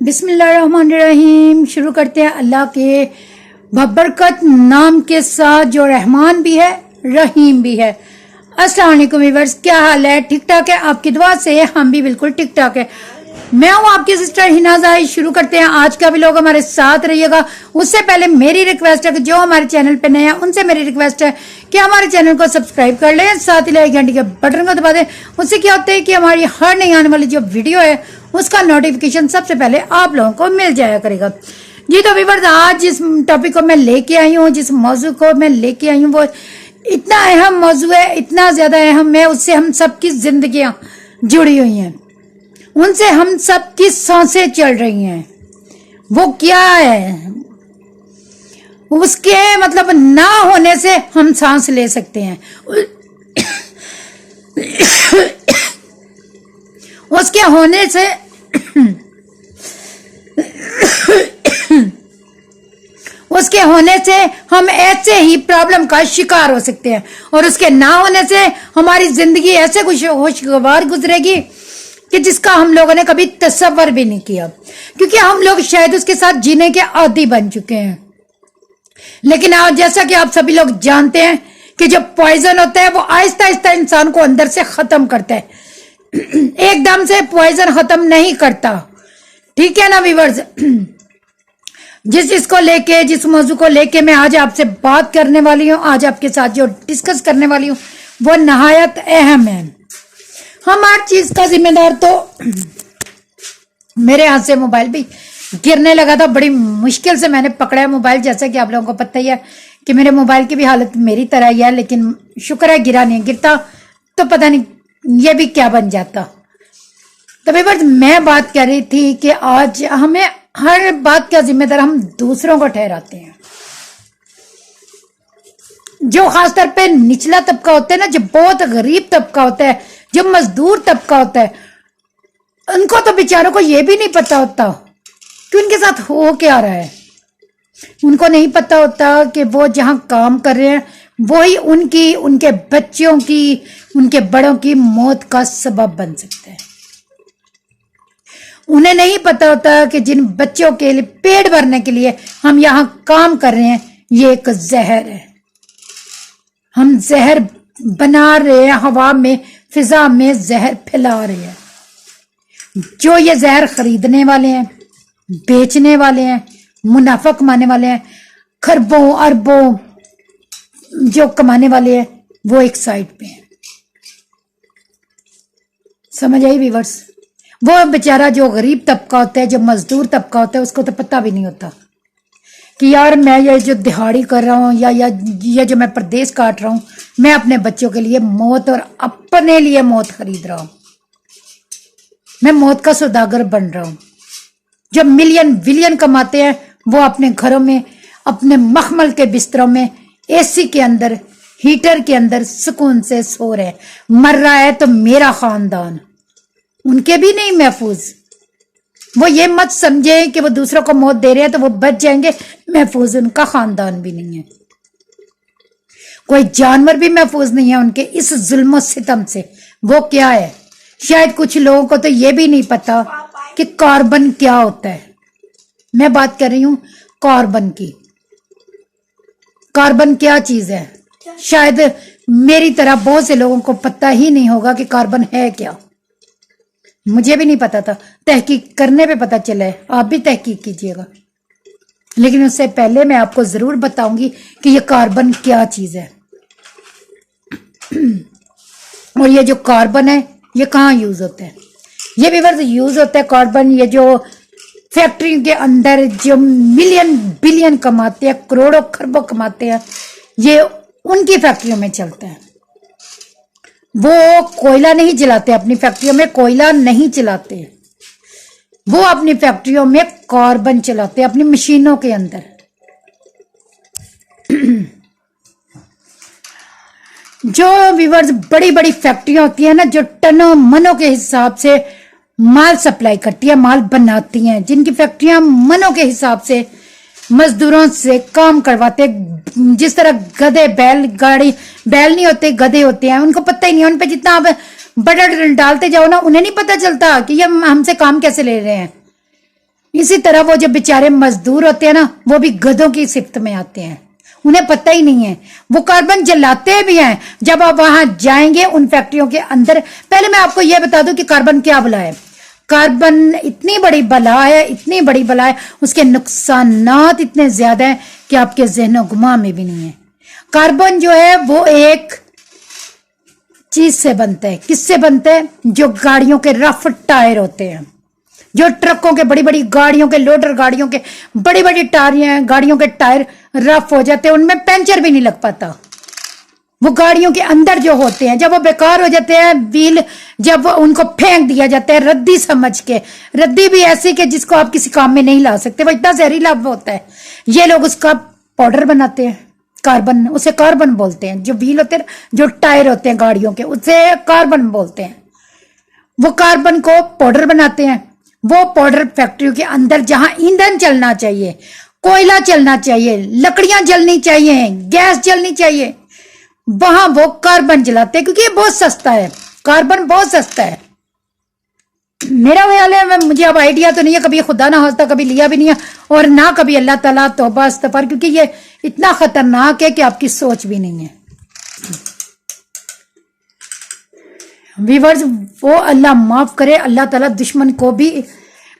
बिस्मिल्लाहिर्रहमानिर्रहीम। शुरू करते हैं अल्लाह के बबरकत नाम के साथ, जो रहमान भी है रहीम भी है। अस्सलाम वालेकुम व्यूअर्स, क्या हाल है? ठीक ठाक है? आपकी दुआ से हम भी बिल्कुल ठीक ठाक है। मैं हूँ आपकी सिस्टर हिनाज़। शुरू करते हैं आज का भी, लोग हमारे साथ रहिएगा। उससे पहले मेरी रिक्वेस्ट है कि जो हमारे चैनल पे नए हैं उनसे मेरी रिक्वेस्ट है कि हमारे चैनल को सब्सक्राइब कर लें, साथ ही लाइक घंटी के बटन को दबा दें। उससे क्या होता है कि हमारी हर नई आने वाली जो वीडियो है उसका नोटिफिकेशन सबसे पहले आप लोगों को मिल जाया करेगा। जी तो व्यूअर्स, आज जिस टॉपिक को मैं लेके आई हूँ, जिस मौजू को मैं लेके आई हूँ, वो इतना अहम मौजू है, इतना ज्यादा अहम है, उससे हम सबकी जिंदगियां जुड़ी हुई हैं, उनसे हम सबकी सांसें चल रही हैं। वो क्या है? उसके मतलब ना होने से हम सांस ले सकते हैं, उसके होने से उसके होने से हम ऐसे ही प्रॉब्लम का शिकार हो सकते हैं, और उसके ना होने से हमारी जिंदगी ऐसे खुशगवार गुजरेगी कि जिसका हम लोगों ने कभी तसव्वुर भी नहीं किया, क्योंकि हम लोग शायद उसके साथ जीने के आदी बन चुके हैं। लेकिन आज जैसा कि आप सभी लोग जानते हैं कि जो पॉइजन होता है वो आहिस्ता आहिस्ता इंसान को अंदर से खत्म करता है, एकदम से पॉइजन खत्म नहीं करता। ठीक है ना व्यूअर्स? जिस मौजू को लेके मैं आज आपसे बात करने वाली हूँ, आज आपके साथ जो डिस्कस करने वाली हूँ, वो नहायत अहम है। हम हर चीज का जिम्मेदार, तो मेरे हाथ से मोबाइल भी गिरने लगा था, बड़ी मुश्किल से मैंने पकड़ा है मोबाइल। जैसा कि आप लोगों को पता ही है कि मेरे मोबाइल की भी हालत मेरी तरह ही है, लेकिन शुक्र है गिरा नहीं। गिरता तो पता नहीं ये भी क्या बन जाता। तो व्यूअर्स, मैं बात कर रही थी कि आज हमें हर बात का जिम्मेदार हम दूसरों को ठहराते हैं। जो खासतौर पे निचला तबका होता है ना, जो बहुत गरीब तबका होता है, जो मजदूर तबका होता है, उनको तो बेचारों को ये भी नहीं पता होता कि उनके साथ हो क्या रहा है। उनको नहीं पता होता कि वो जहां काम कर रहे हैं वही उनकी, उनके बच्चों की, उनके बड़ों की मौत का सबब बन सकता है। उन्हें नहीं पता होता कि जिन बच्चों के लिए पेट भरने के लिए हम यहाँ काम कर रहे हैं, ये एक जहर है। हम जहर बना रहे हैं, हवा में, फिजा में जहर फैला रहे हैं। जो ये जहर खरीदने वाले हैं, बेचने वाले हैं, मुनाफा कमाने वाले हैं, खरबों अरबों जो कमाने वाले हैं, वो एक साइड पे है। समझ आई व्यूअर्स? वो बेचारा जो गरीब तबका होता है, जो मजदूर तबका होता है, उसको तो पता भी नहीं होता कि यार मैं ये जो दिहाड़ी कर रहा हूँ या ये जो मैं परदेश काट रहा हूँ, मैं अपने बच्चों के लिए मौत और अपने लिए मौत खरीद रहा हूँ। मैं मौत का सौदागर बन रहा हूँ। जो मिलियन बिलियन कमाते हैं वो अपने घरों में, अपने मखमल के बिस्तरों में, एसी के अंदर, हीटर के अंदर सुकून से सो रहे हैं। मर रहा है तो मेरा खानदान, उनके भी नहीं महफूज। वो ये मत समझे कि वो दूसरों को मौत दे रहे हैं तो वो बच जाएंगे महफूज, उनका खानदान भी नहीं है, कोई जानवर भी महफूज नहीं है उनके इस जुल्म सितम से। वो क्या है? शायद कुछ लोगों को तो ये भी नहीं पता कि कार्बन क्या होता है। मैं बात कर रही हूं कार्बन की। कार्बन क्या चीज है? शायद मेरी तरह बहुत से लोगों को पता ही नहीं होगा कि कार्बन है क्या। मुझे भी नहीं पता था, तहकीक करने पे पता चला है। आप भी तहकीक कीजिएगा, लेकिन उससे पहले मैं आपको जरूर बताऊंगी कि ये कार्बन क्या चीज है। और ये जो कार्बन है ये कहाँ यूज होता है? ये व्यूअर्स यूज होता है कार्बन, ये जो फैक्ट्री के अंदर जो मिलियन बिलियन कमाते हैं, करोड़ों खरबों कमाते हैं, ये उनकी फैक्ट्रियों में चलता है। वो कोयला नहीं जलाते, अपनी फैक्ट्रियों में कोयला नहीं चलाते, वो अपनी फैक्ट्रियों में कार्बन चलाते हैं, अपनी मशीनों के अंदर। जो व्यूअर्स बड़ी बड़ी फैक्ट्रियां होती है ना, जो टनों मनों के हिसाब से माल सप्लाई करती है, माल बनाती हैं, जिनकी फैक्ट्रियां मनों के हिसाब से मजदूरों से काम करवाते, जिस तरह गधे बैल, गाड़ी बैल नहीं होते गधे होते हैं, उनको पता ही नहीं, उन पे जितना आप बटन डालते जाओ ना, उन्हें नहीं पता चलता कि ये हमसे काम कैसे ले रहे हैं। इसी तरह वो जो बेचारे मजदूर होते हैं ना, वो भी गधों की सिफ्त में आते हैं, उन्हें पता ही नहीं है। वो कार्बन जलाते भी हैं। जब आप वहां जाएंगे उन फैक्ट्रियों के अंदर, पहले मैं आपको यह बता दूं कि कार्बन क्या बला है। कार्बन इतनी बड़ी बला है, इतनी बड़ी बला है, उसके नुकसानात इतने ज्यादा हैं कि आपके ज़हनो गुमा में भी नहीं है। कार्बन जो है वो एक चीज से बनता है। किससे बनता है? जो गाड़ियों के रफ टायर होते हैं, जो ट्रकों के, बड़ी बड़ी गाड़ियों के, लोडर गाड़ियों के बड़ी बड़ी टायरें, गाड़ियों के टायर रफ हो जाते हैं, उनमें पंचर भी नहीं लग पाता। वो गाड़ियों के अंदर जो होते हैं, जब वो बेकार हो जाते हैं, व्हील जब उनको फेंक दिया जाता है रद्दी समझ के, रद्दी भी ऐसी कि जिसको आप किसी काम में नहीं ला सकते, वो इतना जहरीला होता है। ये लोग उसका पाउडर बनाते हैं, कार्बन, उसे कार्बन बोलते हैं। जो व्हील होते हैं, जो टायर होते हैं गाड़ियों के, उसे कार्बन बोलते हैं। वो कार्बन को पाउडर बनाते हैं। वो पाउडर फैक्ट्रियों के अंदर जहां ईंधन चलना चाहिए, कोयला चलना चाहिए, लकड़ियां जलनी चाहिए, गैस जलनी चाहिए, वहां वो कार्बन जलाते हैं, क्योंकि ये बहुत सस्ता है। कार्बन बहुत सस्ता है। मेरा ख्याल है, मुझे अब आइडिया तो नहीं है, कभी खुदा ना खास्ता कभी लिया भी नहीं है, और ना कभी अल्लाह ताला तौबा इस्तगफार, क्योंकि ये इतना खतरनाक है कि आपकी सोच भी नहीं है। व्यूअर्स, वो अल्लाह माफ करे, अल्लाह ताला दुश्मन को भी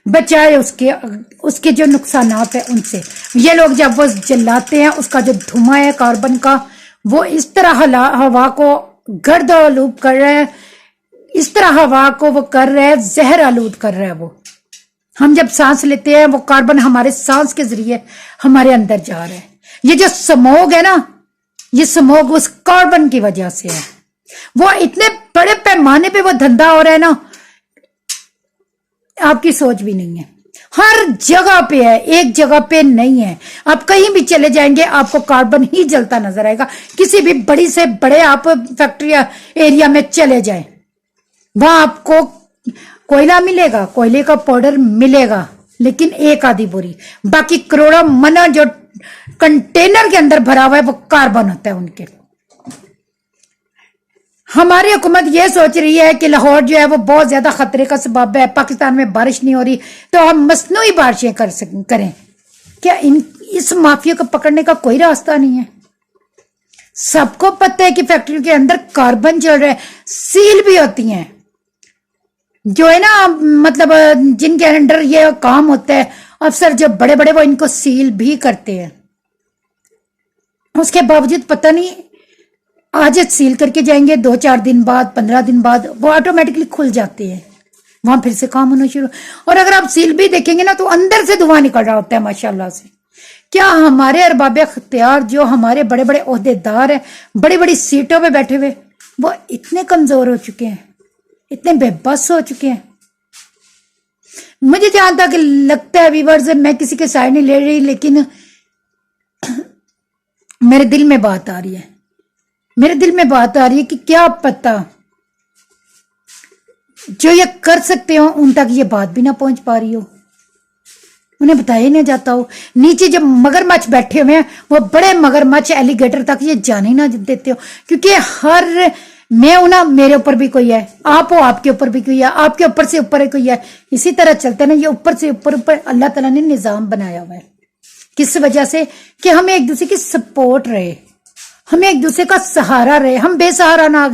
बचाए उसके जो नुकसानात है उनसे। ये लोग जब वो जलाते हैं, उसका जो धुआं है कार्बन का, वो इस तरह हवा को गर्द आलूद कर रहा है, इस तरह हवा को वो कर रहा है, जहर आलूद कर रहा है। वो हम जब सांस लेते हैं, वो कार्बन हमारे सांस के जरिए हमारे अंदर जा रहा है। ये जो स्मोग है ना, ये स्मोग उस कार्बन की वजह से है। वो इतने बड़े पैमाने पे वो धंधा हो रहा है ना, आपकी सोच भी नहीं है। हर जगह पे है, एक जगह पे नहीं है। आप कहीं भी चले जाएंगे, आपको कार्बन ही जलता नजर आएगा। किसी भी बड़ी से बड़े आप फैक्ट्री एरिया में चले जाए, वहां आपको कोयला मिलेगा, कोयले का पाउडर मिलेगा, लेकिन एक आधी बोरी, बाकी करोड़ों मना जो कंटेनर के अंदर भरा हुआ है, वो कार्बन होता है उनके। हमारी हुकूमत ये सोच रही है कि लाहौर जो है वो बहुत ज्यादा खतरे का सबब है, पाकिस्तान में बारिश नहीं हो रही, तो हम मसनूई बारिशें करें। क्या इस माफिया को पकड़ने का कोई रास्ता नहीं है? सबको पता है कि फैक्ट्री के अंदर कार्बन चल रहा है, सील भी होती हैं, जो है ना, मतलब जिनके अंडर ये काम होता है, अफसर जो बड़े बड़े, वो इनको सील भी करते हैं। उसके बावजूद पता नहीं, आज सील करके जाएंगे, 2-4 दिन बाद, 15 दिन बाद वो ऑटोमेटिकली खुल जाते हैं, वहां फिर से काम होना शुरू। और अगर आप सील भी देखेंगे ना, तो अंदर से धुआं निकल रहा होता है माशाल्लाह से। क्या हमारे अरबाब इख्तियार, जो हमारे बड़े बड़े ओहदेदार हैं, बड़ी बड़ी सीटों पे बैठे हुए, वो इतने कमजोर हो चुके हैं, इतने बेबस हो चुके हैं। मुझे जहां तक लगता है व्यूअर्स, मैं किसी के साइड नहीं ले रही, लेकिन मेरे दिल में बात आ रही है, मेरे दिल में बात आ रही है कि क्या पता जो ये कर सकते हो उन तक ये बात भी ना पहुंच पा रही हो, उन्हें बताया नहीं जाता हो। नीचे जब मगरमच्छ बैठे हुए हैं, वो बड़े मगरमच्छ एलिगेटर तक ये जाने ना देते हो, क्योंकि हर मैं हूं ना, मेरे ऊपर भी कोई है, आप हो, आपके ऊपर भी कोई है, आपके ऊपर से ऊपर कोई है। इसी तरह चलता है ना, ये ऊपर से ऊपर ऊपर अल्लाह ताला ने निजाम बनाया हुआ है। किस वजह से? कि हम एक दूसरे की सपोर्ट रहे, हम एक दूसरे का सहारा रहे, हम बेसहारा ना।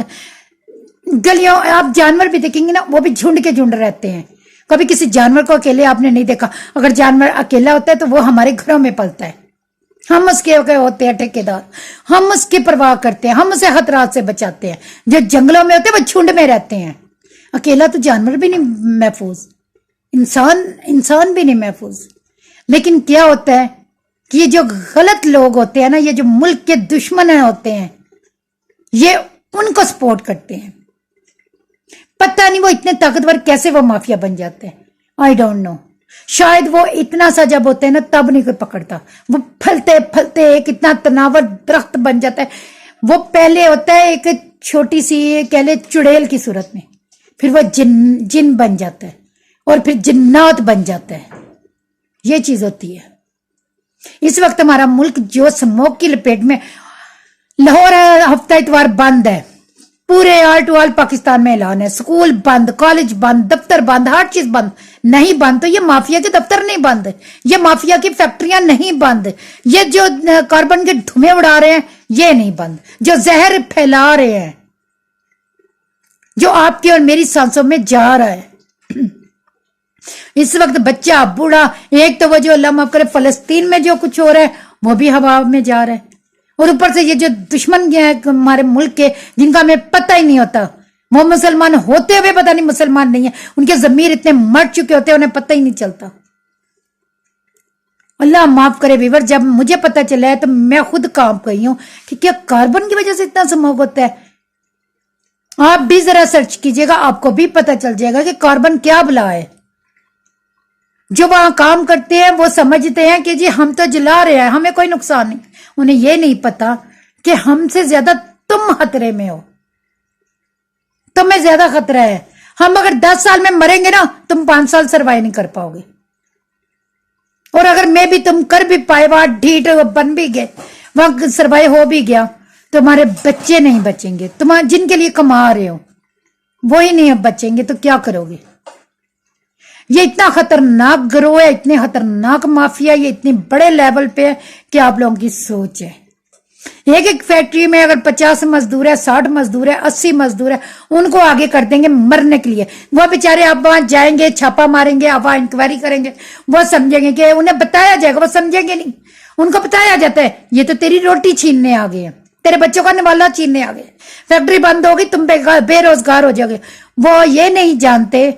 गलियों आप जानवर भी देखेंगे ना, वो भी झुंड के झुंड रहते हैं। कभी किसी जानवर को अकेले आपने नहीं देखा। अगर जानवर अकेला होता है तो वो हमारे घरों में पलता है, हम उसके होते हैं ठेकेदार, हम उसकी परवाह करते हैं, हम उसे खतरात से बचाते हैं। जो जंगलों में होते हैं वो झुंड में रहते हैं। अकेला तो जानवर भी नहीं महफूज, इंसान भी नहीं महफूज। लेकिन क्या होता है कि ये जो गलत लोग होते हैं ना, ये जो मुल्क के दुश्मन होते हैं, ये उनको सपोर्ट करते हैं। पता नहीं वो इतने ताकतवर कैसे वो माफिया बन जाते हैं, आई डोंट नो। शायद वो इतना सा जब होते हैं ना, तब नहीं कोई पकड़ता। वो फलते फलते एक इतना तनावर दरख्त बन जाता है। वो पहले होता है एक छोटी सी कह ले चुड़ैल की सूरत में, फिर वो जिन बन जाता है, और फिर जिन्नात बन जाता है। ये चीज होती है। इस वक्त हमारा मुल्क जो स्मोक की लपेट में, लाहौर हफ्ता इतवार बंद है, पूरे ऑल टू ऑल पाकिस्तान में ऐलान है, स्कूल बंद, कॉलेज बंद, दफ्तर बंद, हर चीज बंद। नहीं बंद तो ये माफिया के दफ्तर नहीं बंद, ये माफिया की फैक्ट्रियां नहीं बंद, ये जो कार्बन के धुएं उड़ा रहे हैं ये नहीं बंद, जो जहर फैला रहे हैं, जो आपकी और मेरी सांसों में जा रहा है। इस वक्त बच्चा बूढ़ा, एक तो वो जो अल्लाह माफ करे फलस्तीन में जो कुछ हो रहा है वो भी हवा में जा रहा है, और ऊपर से ये जो दुश्मन है हमारे मुल्क के, जिनका हमें पता ही नहीं होता, वो मुसलमान होते हुए पता नहीं मुसलमान नहीं है, उनके जमीर इतने मर चुके होते हैं उन्हें पता ही नहीं चलता। अल्लाह माफ करे वीवर, जब मुझे पता चला है तो मैं खुद कांप गई हूं कि क्या कार्बन की वजह से इतना स्मोक होता है। आप भी जरा सर्च कीजिएगा, आपको भी पता चल जाएगा कि कार्बन क्या बला है। जो वहां काम करते हैं वो समझते हैं कि जी हम तो जला रहे हैं, हमें कोई नुकसान नहीं, उन्हें ये नहीं पता कि हमसे ज्यादा तुम खतरे में हो, तुम्हें ज्यादा खतरा है। हम अगर 10 साल में मरेंगे ना, तुम 5 साल सर्वाइव नहीं कर पाओगे, और अगर मैं भी तुम कर भी पाए, वहां ढीठ बन भी गए, वहां सर्वाइव हो भी गया, तुम्हारे बच्चे नहीं बचेंगे, तुम जिनके लिए कमा रहे हो वो ही नहीं बचेंगे, तो क्या करोगे। ये इतना खतरनाक ग्रोह है, इतने खतरनाक माफिया, ये इतने बड़े लेवल पे है कि आप लोगों की सोच है। एक एक फैक्ट्री में अगर 50 मजदूर है, 60 मजदूर है, 80 मजदूर है, उनको आगे कर देंगे मरने के लिए। वो बेचारे आप वहां जाएंगे, छापा मारेंगे, आप वहां इंक्वायरी करेंगे, वो समझेंगे कि उन्हें बताया जाएगा, वो समझेंगे नहीं। उनको बताया जाता है ये तो तेरी रोटी छीनने आ गए हैं, तेरे बच्चों का निवाला छीनने आ गए, फैक्ट्री बंद होगी, तुम बेरोजगार हो जाओगे। वो ये नहीं जानते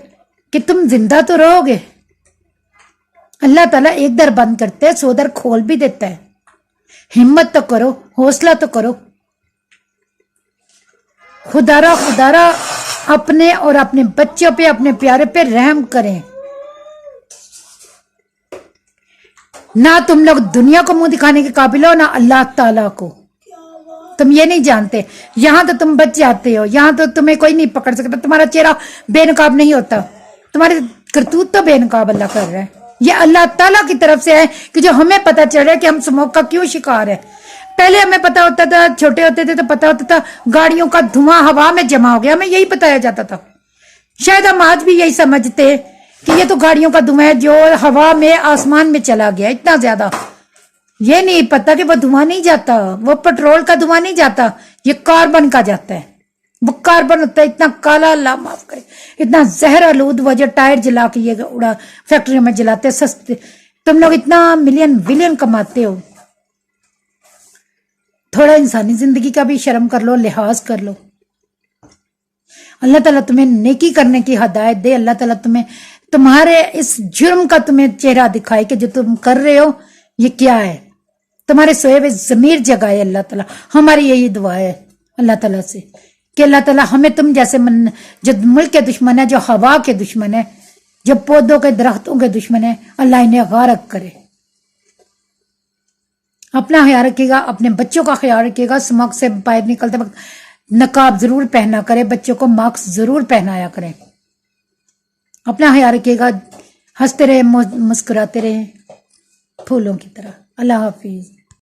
कि तुम जिंदा तो रहोगे। अल्लाह ताला एक दर बंद करते हैं, 100 दर खोल भी देता है। हिम्मत तो करो, हौसला तो करो। खुदारा अपने और अपने बच्चों पे, अपने प्यारे पे रहम करें। ना तुम लोग दुनिया को मुंह दिखाने के काबिल हो, ना अल्लाह ताला को। तुम ये नहीं जानते, यहां तो तुम बच जाते हो, यहां तो तुम्हें कोई नहीं पकड़ सकता, तुम्हारा चेहरा बेनकाब नहीं होता, तुम्हारे करतूत तो बेनकाब अल्लाह कर रहा है। ये अल्लाह ताला की तरफ से है कि जो हमें पता चल रहा है कि हम स्मोक का क्यों शिकार है। पहले हमें पता होता था, छोटे होते थे तो पता होता था गाड़ियों का धुआं हवा में जमा हो गया, हमें यही बताया जाता था। शायद हम आज भी यही समझते कि ये तो गाड़ियों का धुआं है जो हवा में आसमान में चला गया, इतना ज्यादा। ये नहीं पता कि वो धुआं नहीं जाता, वो पेट्रोल का धुआं नहीं जाता, ये कार्बन का जाता है। वो कार्बन होता है इतना काला, अल्लाह माफ करे, इतना जहर आलूद, वो जो टायर जला के ये उड़ा फैक्ट्री में जलाते सस्ते। तुम लोग इतना मिलियन बिलियन कमाते हो, थोड़ा इंसानी जिंदगी का भी शर्म कर लो, लिहाज कर लो। अल्लाह ताला तुम्हें नेकी करने की हिदायत दे। अल्लाह ताला तुम्हें तुम्हारे इस जुर्म का तुम्हें चेहरा दिखाए कि जो तुम कर रहे हो ये क्या है, तुम्हारे सोए हुए जमीर जगाए। अल्लाह ताला हमारी यही दुआ है अल्लाह ताला से कि अल्लाह ताला हमें तुम जैसे जो मुल्क के दुश्मन है, जो हवा के दुश्मन है, जो पौधों के दरख्तों के दुश्मन है, अल्लाह इन्हें गारक करे। अपना ख्याल रखिएगा, अपने बच्चों का ख्याल रखिएगा। स्मोक से बाहर निकलते वक्त नकाब जरूर पहना करें, बच्चों को मास्क जरूर पहनाया करें। अपना ख्याल रखिएगा, हंसते रहे, मुस्कुराते रहे फूलों की तरह। अल्लाह हाफिज।